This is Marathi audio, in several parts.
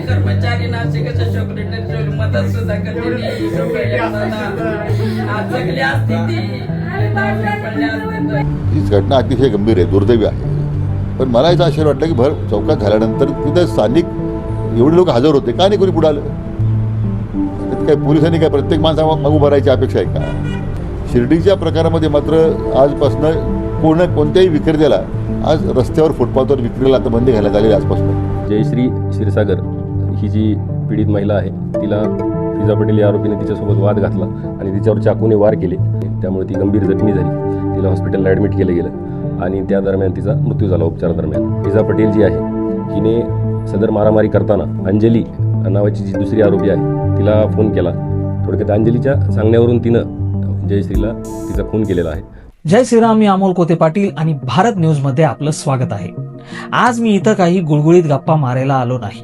कर्मचारी नाशिकच्या सेक्रेटरी मदत सुद्धा करते ही घटना अतिशय गंभीर आहे, दुर्दैवी आहे. पण मला याचं आश्चर्य वाटलं की भर चौकात झाल्यानंतर तिथे स्थानिक एवढे लोक हजर होते, का नाही कोणी पुढे आलं? काय पोलिसांनी काय प्रत्येक माणसाला उभं राहायची अपेक्षा आहे का? शिर्डीच्या प्रकारामध्ये मात्र आजपासून कोणत्याही विक्रेत्याला आज रस्त्यावर फुटपाथवर विक्रीला आता बंदी घालण्यात आलेली आजपासून. जयश्री क्षीरसागर ही जी पीडित महिला आहे, तिला फिजा पटेल या आरोपीने तिच्यासोबत वाद घातला आणि तिच्यावर चाकूने वार केले. त्यामुळे ती गंभीर जखमी झाली. तिला हॉस्पिटलला ॲडमिट केलं गेलं आणि त्या दरम्यान तिचा मृत्यू झाला उपचारादरम्यान. फिजा पटेल जी आहे हिने सदर मारामारी करताना अंजली नावाची जी दुसरी आरोपी आहे तिला फोन केला. थोडक्यात अंजलीच्या सांगण्यावरून तिनं जयश्रीला तिचा खून केलेला आहे. जय श्रीराम. मी अमोल कोते पाटील आणि भारत न्यूज मध्ये आपलं स्वागत आहे. आज मी इथं काही गुळगुळीत गप्पा मारायला आलो नाही,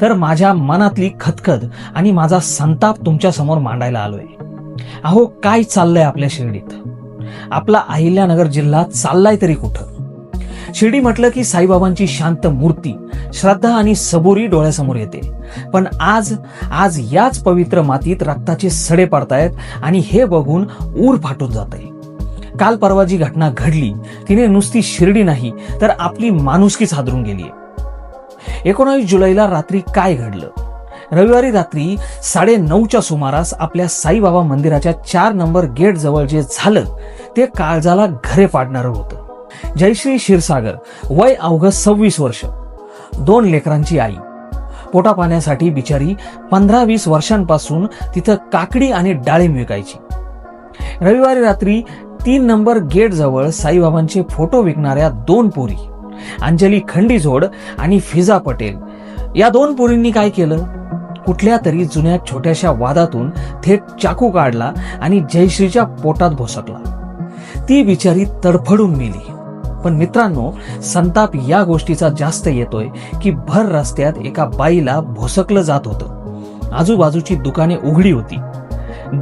तर माझ्या मनातली खदखद आणि माझा संताप तुमच्या समोर मांडायला आलोय. अहो, काय चाललंय आपल्या शिर्डीत? आपला अहिल्यानगर जिल्हा चाललाय तरी कुठं? शिर्डी म्हटलं की साईबाबांची शांत मूर्ती, श्रद्धा आणि सबुरी डोळ्यासमोर येते. पण आज याच पवित्र मातीत रक्ताचे सडे पडतायत आणि हे बघून ऊर फाटून जातंय. काल परवा जी घटना घडली तिने नुसती शिर्डी नाही तर आपली माणुसकीच हादरून गेलीय. 19 जुलैला रात्री काय घडलं? रविवारी रात्री 9:30च्या सुमारास आपल्या साईबाबा मंदिराच्या 4 नंबर गेट जवळ जे झालं ते काळजाला घरे पाडणारं होतं. जयश्री क्षीरसागर, वय अवघं 26 वर्ष, 2 लेकरांची आई. पोटापाण्यासाठी बिचारी 15-20 वर्षांपासून तिथं काकडी आणि डाळिंब विकायची. रविवारी रात्री 3 नंबर गेट जवळ साईबाबांचे फोटो विकणाऱ्या 2 पोरी, अंजली खंडीजोड आणि फिजा पटेल, या 2 पोरींनी काय केलं? कुठल्या तरी जुन्या छोट्याशा वादातून थेट चाकू काढला आणि जयश्रीच्या पोटात भोसकला. ती बिचारी तडफडून मेली. पण मित्रांनो, संताप या गोष्टीचा जास्त येतोय की भर रस्त्यात एका बाईला भोसकलं जात होतं. आजूबाजूची दुकाने उघडी होती,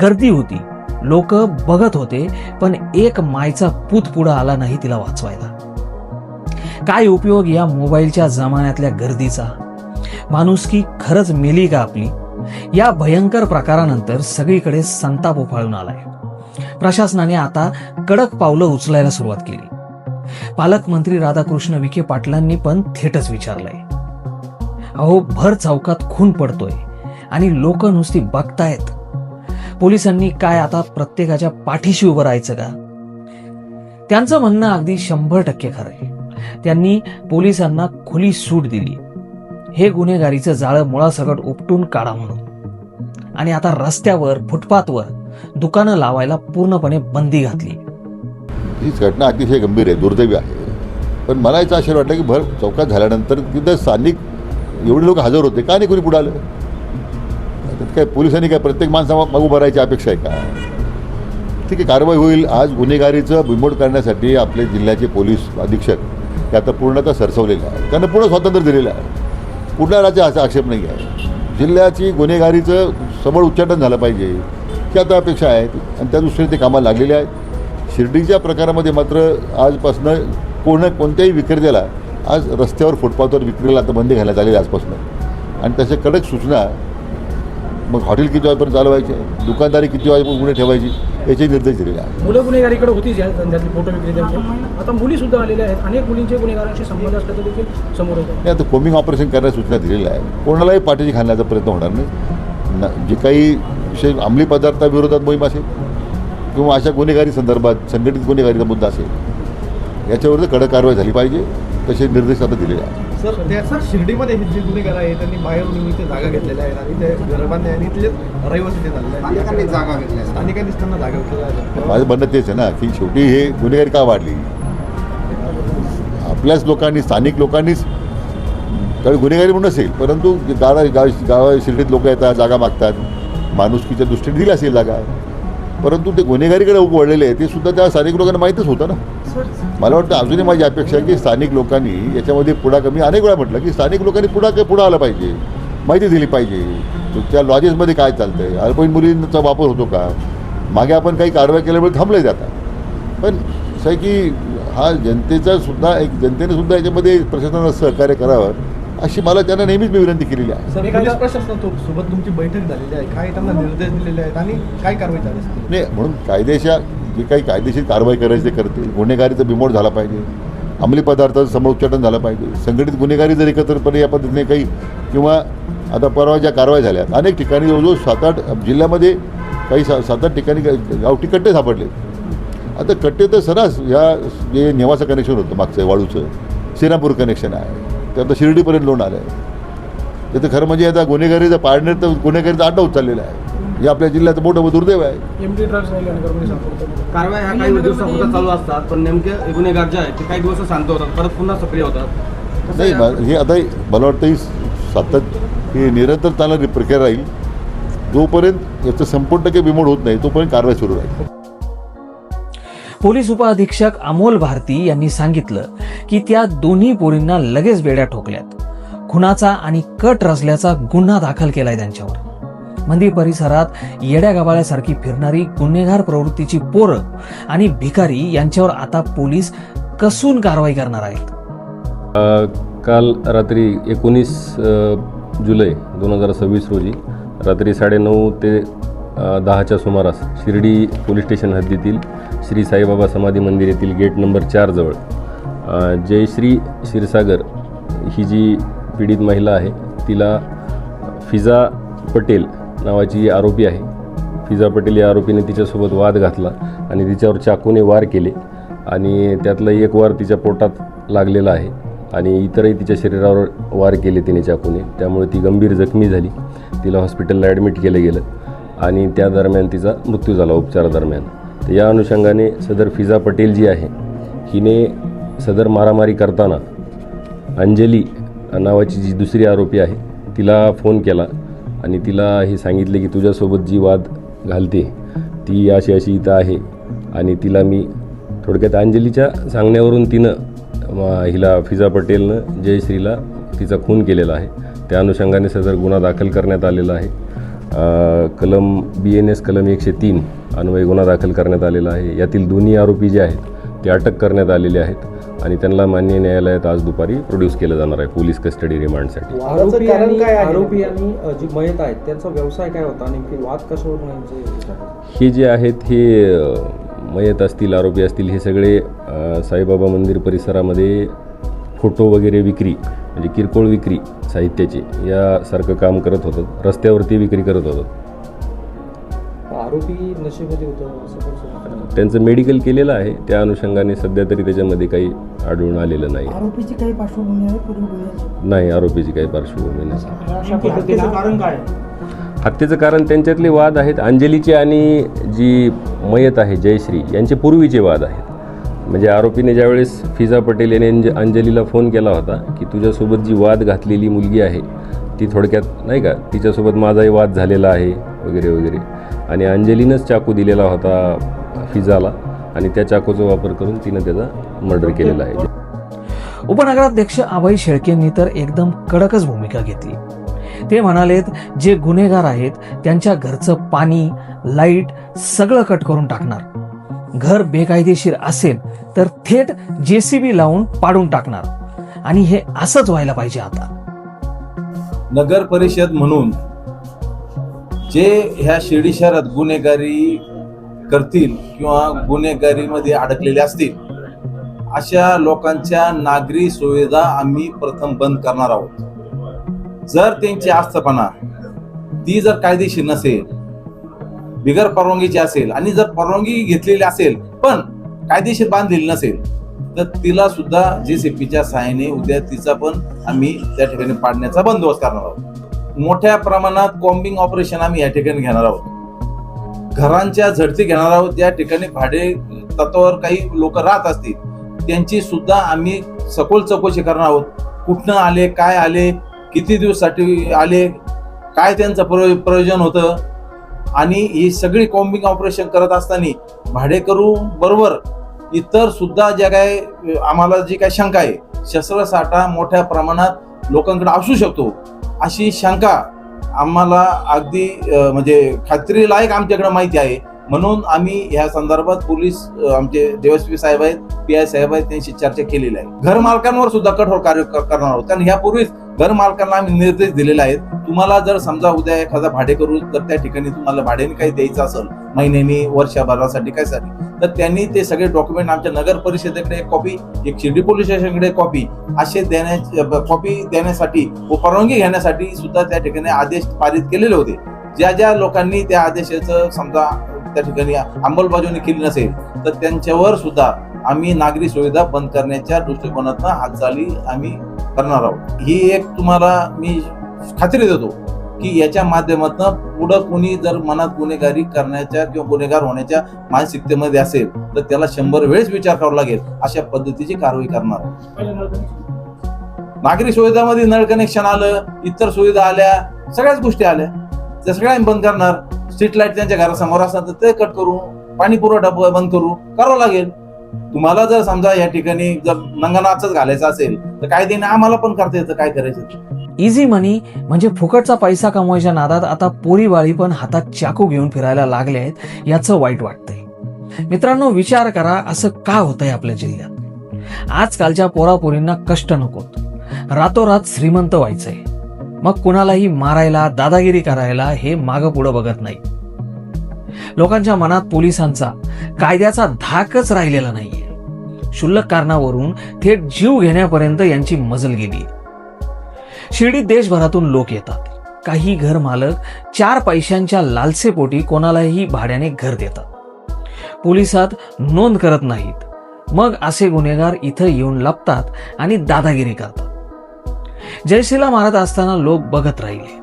गर्दी होती, लोक बघत होते, पण एक मायचा पूत पुढं आला नाही तिला वाचवायला. काय उपयोग या मोबाईलच्या जमान्यातल्या गर्दीचा? माणुसकी खरंच मेली का आपली? या भयंकर प्रकारानंतर सगळीकडे संताप उफाळून आलाय. प्रशासनाने आता कडक पावलं उचलायला सुरुवात केली. पालकमंत्री राधाकृष्ण विखे पाटलांनी पण थेटच विचारलंय. अहो, भर चौकात खून पडतोय आणि लोक नुसती बघतायत. पोलिसांनी काय आता प्रत्येकाच्या पाठीशी उभं राहायचं का? त्यांचं म्हणणं अगदी 100% खरंय. त्यांनी पोलिसांना खुली सूट दिली, हे गुन्हेगारीचं जाळं मुळासकट उपटून काढा म्हणून. आणि आता रस्त्यावर, फुटपाथवर दुकानं लावायला पूर्णपणे बंदी घातली. ही घटना अतिशय गंभीर आहे, दुर्दैवी आहे. पण मला याचं आश्चर्य वाटलं की भर चौकात झाल्यानंतर तिथे स्थानिक एवढे लोक हजर होते, का नाही कोणी पुढे आलं? काय पोलिसांनी काय प्रत्येक माणसाला उभं राहायची अपेक्षा आहे का? ठीक आहे, कारवाई होईल. आज गुन्हेगारीचं बिमोड करण्यासाठी आपले जिल्ह्याचे पोलीस अधीक्षक हे आता पूर्णतः सरसवलेले आहे. त्यांना पूर्ण स्वातंत्र्य दिलेलं आहे. कुठल्या राज्याचा आक्षेप नाही आहे. जिल्ह्याची गुन्हेगारीचं सबळ उच्चाटन झालं पाहिजे ही आता अपेक्षा आहे आणि त्या दृष्टीने ते कामाला लागलेले आहेत. शिर्डीच्या प्रकारामध्ये मात्र आजपासून कोणत्याही विक्रेत्याला आज रस्त्यावर फुटपाथवर विक्रीला आता बंदी घालण्यात आलेली आजपासून. आणि तशा कडक सूचना, मग हॉटेल किती वाजेपर्यंत चालवायचे, दुकानदारी किती वाजेपर्यंत उघडे ठेवायची, याचे निर्देश दिलेले आहेत. मुलं गुन्हेगारीकडे होतीच या धंद्यातली फोटो विक्रेत्यांचे. आता मुली सुद्धा आलेल्या आहेत. अनेक मुलींचे गुन्हेगारांशी संबंध असल्याचं देखील समोर येतं. नाही, आता कोमिंग ऑपरेशन करण्याच्या सूचना दिलेल्या आहेत. कोणालाही पाठीशी घालण्याचा प्रयत्न होणार नाही. जे काही विषय अंमली पदार्थाविरोधात मोहीम असेल किंवा अशा गुन्हेगारी संदर्भात संघटित गुन्हेगारीचा मुद्दा असेल, याच्यावर कडक कारवाई झाली पाहिजे, तसे निर्देश आता दिलेले आहेत. सर, शिर्डीमध्ये जे गुन्हेगार आहे त्यांनी बाहेरून इथे जागा घेतलेल्या आहेत आणि ते घरबांधले आणि इथले रहिवासी ते झालेले आहेत. स्थानिकांनी त्यांना जागा घेतलेल्या आहेत. माझं म्हणणं तेच आहे ना की शेवटी हे गुन्हेगारी का वाढली? आपल्याच लोकांनी, स्थानिक लोकांनीच, त्यावेळी गुन्हेगारी म्हणून नसेल, परंतु गावा शिर्डीत लोक येतात, जागा मागतात, माणुसकीच्या दृष्टीने दिली असेल जागा, परंतु ते गुन्हेगारीकडे वळलेले आहे ते सुद्धा त्या स्थानिक लोकांना माहीतच होतं ना. मला वाटतं अजूनही माझी अपेक्षा आहे की स्थानिक लोकांनी याच्यामध्ये पुढाकार, मी अनेक वेळा म्हटलं की स्थानिक लोकांनी पुढं आलं पाहिजे. माहिती दिली पाहिजे. त्या लॉजेसमध्ये काय चालतं आहे, अल्पवयीन मुलींचा वापर होतो का, मागे आपण काही कारवाई केल्यामुळे थांबलं आहे आता. पण असं आहे की हा जनतेने सुद्धा याच्यामध्ये प्रशासनाला सहकार्य करावं अशी मला त्यांना नेहमीच मी विनंती केलेली आहे. सर, पोलीस प्रशासनासोबत तुमची बैठक झालेली आहे, काय त्यांना निर्देश दिलेले आहेत आणि काय कारवाई झाली असते? नाही, म्हणून जे काही कायदेशीर कारवाई करायची ते करतील. गुन्हेगारीचा बिमोड झाला पाहिजे, अंमली पदार्थाचं समोच्चाटन झालं पाहिजे, संघटित गुन्हेगारी जर एकत्रपणे या पद्धतीने काही, किंवा आता परवा ज्या कारवाई झाल्या अनेक ठिकाणी जवळजवळ 7-8 जिल्ह्यामध्ये काही 7-8 ठिकाणी गावठी कट्टे सापडले. आता कट्टे तर सरास या जे नेवाचं कनेक्शन होतं मागचं वाळूचं, श्रीरामपूर कनेक्शन आहे, ते आता शिर्डीपर्यंत लोन आलं आहे. तर खरं म्हणजे आता गुन्हेगारीचा पार्टनर तर गुन्हेगारीचा अड्डा होत चाललेला आहे. हे आपल्या जिल्ह्याचं मोठं दुर्दैव आहे. एमटी ड्रग्ज पोलीस कारवाई ह्या काही दिवसापुरता चालू असतात, पण नेमके गुन्हेगार जे आहेत ते काही दिवस शांत होतात, परत पुन्हा सक्रिय होतात. नाही, हे आता मला वाटतं ही निरंतर चालणारी प्रक्रिया राहील. जोपर्यंत याचं संपूर्ण टक्के बिमोड होत नाही तोपर्यंत कारवाई सुरू राहील. पोलीस उपअधीक्षक अमोल भारती यांनी सांगितलं की त्या दोन्ही पोरींना लगेच बेड्या ठोकल्यात. खुनाचा आणि कट रचल्याचा गुन्हा दाखल केलाय त्यांच्यावर. मंदिर परिसरात येड्या गबाळ्यासारखी फिरणारी गुन्हेगार प्रवृत्तीची पोरं आणि भिकारी यांच्यावर आता पोलीस कसून कारवाई करणार आहेत. काल रात्री 19 जुलै 2026 रोजी रात्री 9:30 ते 10च्या सुमारास शिर्डी पोलीस स्टेशन हद्दीतील श्री साईबाबा समाधी मंदिर येथील गेट नंबर 4 जवळ जयश्री क्षीरसागर ही जी पीडित महिला आहे तिला फिजा पटेल नावाची आरोपी आहे. फिजा पटेल या आरोपीने तिच्यासोबत वाद घातला आणि तिच्यावर चाकूने वार केले आणि त्यातला एक वार तिच्या पोटात लागलेला आहे आणि इतरही तिच्या शरीरावर वार केले तिने चाकूने. त्यामुळे ती गंभीर जखमी झाली. तिला हॉस्पिटलला ॲडमिट केलं गेलं आणि त्या दरम्यान तिचा मृत्यू झाला उपचारादरम्यान. तर या अनुषंगाने सदर फिजा पटेल जी आहे हिने सदर मारामारी करताना अंजली नावाची जी दुसरी आरोपी आहे तिला फोन केला आणि तिला हे सांगितले की तुझ्यासोबत जी वाद घालते ती अशी अशी इथं आहे आणि तिला मी थोडक्यात अंजलीच्या सांगण्यावरून तिनं हिला फिजा पटेलनं जयश्रीला तिचा खून केलेला आहे. त्या अनुषंगाने सदर गुन्हा दाखल करण्यात आलेला आहे. कलम BNS कलम 103 अन्वये गुन्हा दाखल करण्यात आलेला आहे. यातील दोन्ही आरोपी जे आहेत ते अटक करण्यात आलेले आहेत आणि त्यांना माननीय न्यायालयात आज दुपारी प्रोड्यूस केलं जाणार आहे पोलीस कस्टडी रिमांडसाठी. आरोपी आणि जी मयत आहेत त्यांचा व्यवसाय काय होता, नेमकी वाद कशावर? हे जे आहेत हे मयत असतील, आरोपी असतील, हे सगळे साईबाबा मंदिर परिसरामध्ये फोटो वगैरे विक्री म्हणजे किरकोळ विक्री साहित्याची यासारखं काम करत होतं. रस्त्यावरती विक्री करत होतं. आरोपी नशेमध्ये होतं, त्यांचं मेडिकल केलेलं आहे. त्या अनुषंगाने सध्या तरी त्याच्यामध्ये काही आढळून आलेलं नाही. आरोपीची काही पार्श्वभूमी आहे? नाही, आरोपीची काही पार्श्वभूमी नाही. हत्येचं कारण काय? हत्येचं कारण त्यांच्यातले वाद आहेत. अंजलीचे आणि जी मयत आहे जयश्री यांचे पूर्वीचे वाद आहेत. म्हणजे आरोपीने ज्यावेळेस फिजा पटेल याने अंजलीला फोन केला होता की तुझ्यासोबत जी वाद घातलेली मुलगी आहे ती थोडक्यात नाही का तिच्यासोबत माझाही वाद झालेला आहे वगैरे वगैरे आणि अंजलीनंच चाकू दिलेला होता फिजाला आणि त्या चाकूचा वापर करून तिनं त्याचा मर्डर केलेला आहे. उपनगराध्यक्ष अभय शेळकेंनी तर एकदम कडकच भूमिका घेतली. ते म्हणालेत जे गुन्हेगार आहेत त्यांच्या घरचं पाणी, लाईट सगळं कट करून टाकणार. घर बेकायदेशीर असेल तर थेट JCB लावून पाडून टाकणार आणि हे असंच व्हायला पाहिजे. आता नगर परिषद म्हणून जे ह्या शिर्डी शहरात गुन्हेगारी करतील किंवा गुन्हेगारीमध्ये अडकलेले असतील अशा लोकांच्या नागरी सुविधा आम्ही प्रथम बंद करणार आहोत. जर त्यांची आस्थापना ती जर कायदेशीर नसेल, बिगर परवानगीची असेल आणि जर परवानगी घेतलेली असेल पण कायदेशीर बांधलेली नसेल तर तिला सुद्धा JCBच्या सहाय्याने उद्या तिचा पण आम्ही त्या ठिकाणी पाडण्याचा बंदोबस्त करणार आहोत. मोठ्या प्रमाणात कॉम्बिंग ऑपरेशन आम्ही या ठिकाणी घेणार आहोत. घरांच्या झडती घेणार आहोत. ज्या ठिकाणी भाडे तत्वावर काही लोक राहत असतील त्यांची सुद्धा आम्ही सखोल चौकशी करणार आहोत. कुठनं आले, काय आले, किती दिवसासाठी आले, काय त्यांचं प्रयोजन होतं आणि ही सगळी कॉम्बिंग ऑपरेशन करत असताना भाडेकरू बरोबर इतर सुद्धा ज्या काय आम्हाला जी काय शंका आहे, शस्त्रसाठा मोठ्या प्रमाणात लोकांकडे असू शकतो अशी शंका आम्हाला अगदी म्हणजे खात्रीलायक आमच्याकडे माहिती आहे. म्हणून आम्ही ह्या संदर्भात पोलीस आमचे देवस्वी साहेब आहेत, PI साहेब आहेत, त्यांची चर्चा केलेली आहे. घर मालकांवर सुद्धा कठोर कार्य करणार आहोत. कारण यापूर्वीच घर मालकांना आम्ही निर्देश दिलेला आहे, तुम्हाला जर समजा उद्या एखादा भाडेकरू जर त्या ठिकाणी तुम्हाला भाड्याने काही द्यायचं असेल, महिन्यानी, वर्षभरासाठी काय साठी, तर त्यांनी ते सगळे डॉक्युमेंट आमच्या नगर परिषदेकडे एक कॉपी, एक शिर्डी पोलीस स्टेशनकडे कॉपी, असे कॉपी देण्यासाठी व परवानगी घेण्यासाठी सुद्धा त्या ठिकाणी आदेश पारित केलेले होते. ज्या ज्या लोकांनी त्या आदेशाचं समजा त्या ठिकाणी अंमलबजावणी केली नसेल तर त्यांच्यावर सुद्धा आम्ही नागरी सुविधा बंद करण्याच्या दृष्टिकोनातून हालचाली आम्ही करणार आहोत. ही एक तुम्हाला मी खात्री देतो की याच्या माध्यमातून पुढं कोणी जर मनात गुन्हेगारी करण्याच्या किंवा गुन्हेगार होण्याच्या मानसिकतेमध्ये असेल तर त्याला 100 वेळेस विचार करावा लागेल, अशा पद्धतीची कारवाई करणार आहोत. नागरी सुविधामध्ये नळ कनेक्शन आलं, इतर सुविधा आल्या, सगळ्याच गोष्टी आल्या, त्या सगळ्या बंद करणार. स्ट्रीट लाईट त्यांच्या घरासमोर असतात तर ते कट करू, पाणी पुरवठा बंद करावं लागेल. तुम्हाला जर समजा या ठिकाणी जर नंगनाचच घालायचं असेल तर कायद्याने आम्हाला पण करता येतं, काय करायचं. इझी मनी म्हणजे फुकटचा पैसा कमवायच्या नादात आता पोरीबाळी पण हातात चाकू घेऊन फिरायला लागले आहेत, याचं वाईट वाटतंय. मित्रांनो, विचार करा, असं का होतंय आपल्या जिल्ह्यात. आजकालच्या पोरापोरींना कष्ट नकोत, रातोरात श्रीमंत व्हायचंय. मग कुणालाही मारायला, दादागिरी करायला हे मागं पुढं बघत नाही. लोकांच्या मनात पोलिसांचा, कायद्याचा धाकच राहिलेला नाहीये. क्षुल्लक कारणावरून थेट जीव घेण्यापर्यंत यांची मजल गेली. शिर्डीत देशभरातून लोक येतात. काही घर मालक 4 पैशांच्या लालसेपोटी कोणालाही भाड्याने घर देतात. पोलिसात नोंद करत नाहीत. मग असे गुन्हेगार इथं येऊन लपतात आणि दादागिरी करतात. जयश्रीला मारत असताना लोक बघत राहिले.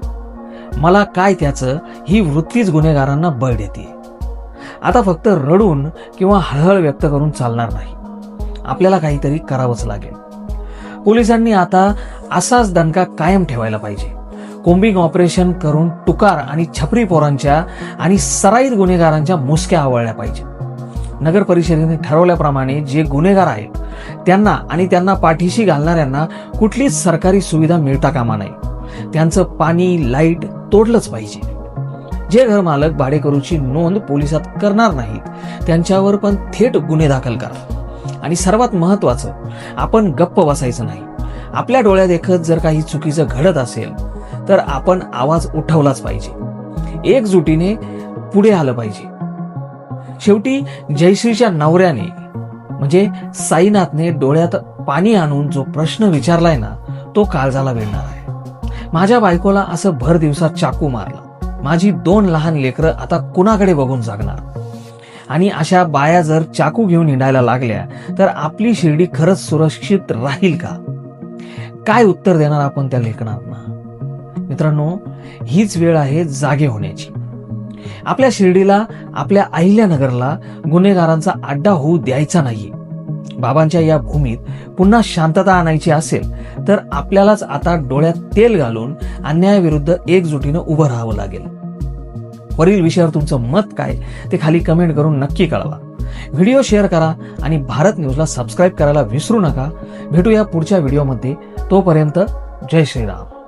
मला काय त्याचं, ही वृत्तीच गुन्हेगारांना बळ देते. आता फक्त रडून किंवा हळहळ व्यक्त करून चालणार नाही. आपल्याला काहीतरी करावंच लागेल. पोलिसांनी आता असाच दणका कायम ठेवायला पाहिजे. कोम्बिंग ऑपरेशन करून टुकार आणि छपरी पोरांच्या आणि सराईत गुन्हेगारांच्या मुसक्या आवळल्या पाहिजे. नगर परिषदेने ठरवल्याप्रमाणे जे गुन्हेगार आहेत त्यांना आणि त्यांना पाठीशी घालणाऱ्यांना कुठलीच सरकारी सुविधा मिळता कामा नये. त्यांचं पाणी, लाईट तोडलंच पाहिजे. जे घर मालक भाडेकरूची नोंद पोलिसात करणार नाहीत त्यांच्यावर पण थेट गुन्हे दाखल करा. आणि सर्वात महत्वाचं, आपण गप्प बसायचं नाही. आपल्या डोळ्यात देखत जर काही चुकीचं घडत असेल तर आपण आवाज उठवलाच पाहिजे. एकजुटीने पुढे आलं पाहिजे. शेवटी जयश्रीच्या नवऱ्याने म्हणजे साईनाथने डोळ्यात पाणी आणून जो प्रश्न विचारलाय ना, तो काळजाला वेढणार आहे. माझ्या बायकोला असं भर दिवसात चाकू मारला. माझी 2 लहान लेकरं आता कुणाकडे बघून जागणार. आणि अशा बाया जर चाकू घेऊन हिंडायला लागल्या तर आपली शिर्डी खरंच सुरक्षित राहील का? काय उत्तर देणार आपण त्या लेखनांना? मित्रांनो, हीच वेळ आहे जागे होण्याची. आपल्या शिर्डीला, आपल्या अहिल्यानगरला गुन्हेगारांचा अड्डा होऊ द्यायचा नाहीये. बाबांच्या या भूमीत पुन्हा शांतता आणायची असेल तर आपल्यालाच आता डोळ्यात तेल घालून अन्यायाविरुद्ध एकजुटीनं उभं राहावं लागेल. वरील विषयावर तुमचं मत काय ते खाली कमेंट करून नक्की कळवा. व्हिडिओ शेअर करा आणि भारत न्यूजला सबस्क्राईब करायला विसरू नका. भेटूया पुढच्या व्हिडिओमध्ये. तोपर्यंत जय श्रीराम.